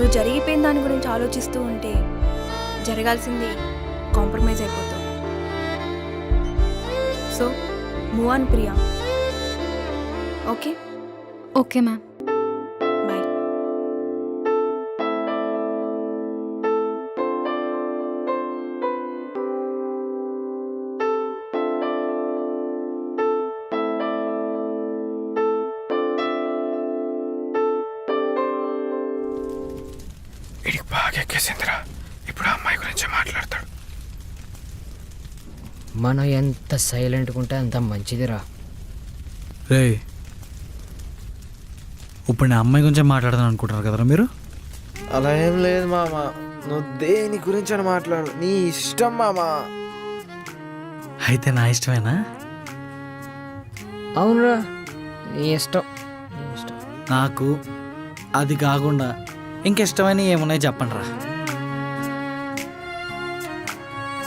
నువ్వు జరిగిపోయిన దాని గురించి ఆలోచిస్తూ ఉంటే జరగాల్సింది కాంప్రమైజ్ అయిపోతావు. So move on Priya. Okay okay ma'am. Bye. వీడికి బాగా ఎక్కేసిందిరా. ఇప్పుడు ఆ అమ్మాయి గురించి మాట్లాడతాడు. మనం ఎంత సైలెంట్గా ఉంటే అంత మంచిదిరా. రే, ఇప్పుడు నా అమ్మాయి గురించి మాట్లాడదాం అనుకుంటున్నారు కదరా మీరు? అలా ఏం లేదు మామ, నువ్వు దేని గురించి అని మాట్లాడు, నీ ఇష్టం మామ. అయితే నా ఇష్టమేనా? అవునురా, నీ ఇష్టం, నీ ఇష్టం. నాకు అది కాకుండా ఇంకిష్టమైన ఏమున్నాయి చెప్పండి రా.